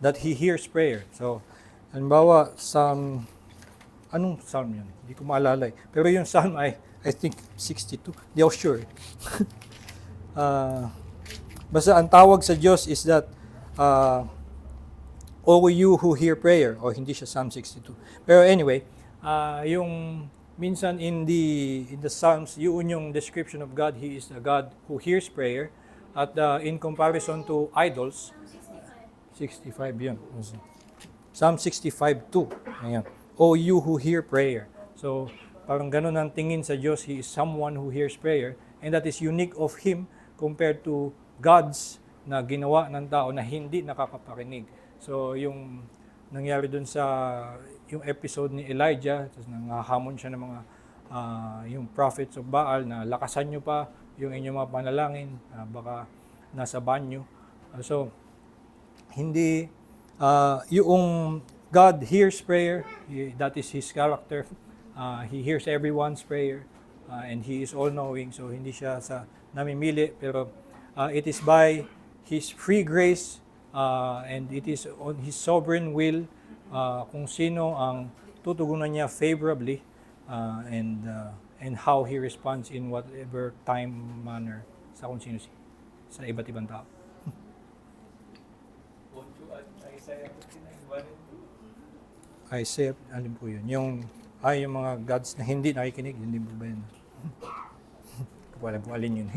that He hears prayer. So, halimbawa, anong Psalm yun? Hindi ko maalala eh. Pero yung Psalm I think 62. Hindi ako sure. Basta ang tawag sa Diyos is that, O you who hear prayer, o hindi siya Psalm 62. Pero anyway, yung minsan in the Psalms, yun yung description of God, He is a God who hears prayer. At in comparison to idols, 65 yun. Psalm 65:2. Ayan. O you who hear prayer. So, parang ganun ang tingin sa Diyos, He is someone who hears prayer. And that is unique of Him compared to gods na ginawa ng tao na hindi nakakaparinig. So, yung nangyari dun sa yung episode ni Elijah, tapos nangahamon siya ng mga yung prophets of Baal na lakasan nyo pa yung inyong mga panalangin, baka nasa banyo. So, hindi, yung God hears prayer, that is His character. He hears everyone's prayer, and He is all-knowing, so hindi siya sa namimili, pero it is by His free grace, and it is on His sovereign will kung sino ang tutugunan niya favorably, and how He responds in whatever time, manner, sa kung sino sa iba't ibang tao. Isaiah, alin po yun? Yung mga gods na hindi nakikinig, hindi po ba yun? Wala po alin yun.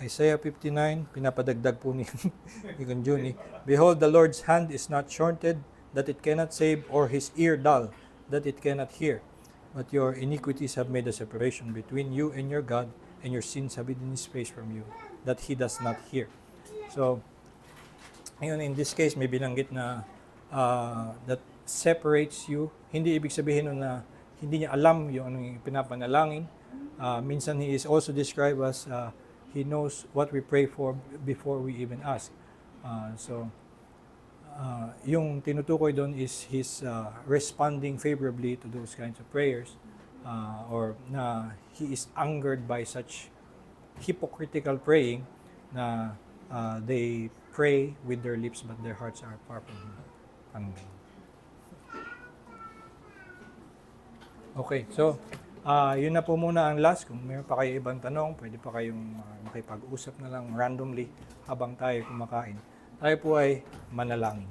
Isaiah 59, pinapadagdag po ni Juni. Behold, the Lord's hand is not shortened, that it cannot save, or His ear dull, that it cannot hear. But your iniquities have made a separation between you and your God, and your sins have hidden His face from you, that He does not hear. So, ngayon, in this case, may binanggit na that separates you. Hindi ibig sabihin nun na hindi niya alam yung anong pinapanalangin. Minsan, He is also described as He knows what we pray for before we even ask. So, yung tinutukoy doon is His responding favorably to those kinds of prayers, or na He is angered by such hypocritical praying na they pray with their lips but their hearts are far from Him. Okay, so yun na po muna ang last. Kung mayroon pa kayo ibang tanong, pwede pa kayong makipag-usap na lang randomly habang tayo kumakain. Tayo po ay manalangin.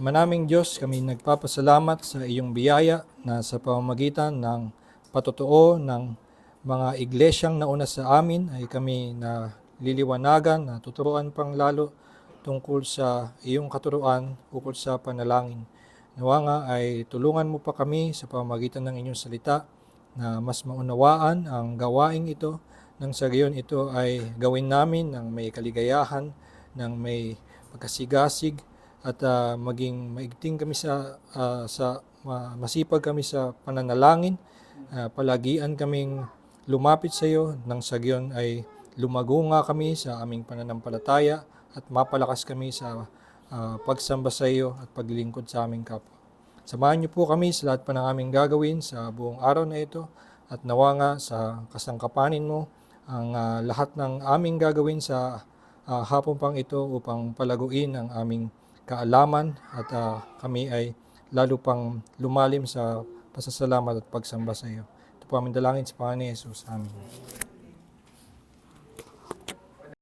Ama naming Diyos, kami nagpapasalamat sa iyong biyaya na sa pamamagitan ng patotoo ng mga iglesyang nauna sa amin ay kami na liliwanagan, na tuturuan pang lalo tungkol sa iyong katuruan ukol sa panalangin. Nawa nga ay tulungan mo pa kami sa pamamagitan ng inyong salita na mas maunawaan ang gawaing ito nang sa gayon ito ay gawin namin ng may kaligayahan, ng may pagkasigasig, at maging maigting kami masipag kami sa pananalangin, palagian kaming lumapit sa iyo nang sa gayon ay lumago nga kami sa aming pananampalataya at mapalakas kami sa pagsamba sa iyo at paglilingkod sa aming kapwa. Samahan niyo po kami sa lahat pa ng aming gagawin sa buong araw na ito at nawa nga sa kasangkapanin mo ang lahat ng aming gagawin sa hapon pang ito upang palaguin ang aming kaalaman at kami ay lalo pang lumalim sa pasasalamat at pagsamba sa iyo. Ito po aming dalangin sa Panginoon ni Jesus. Amen.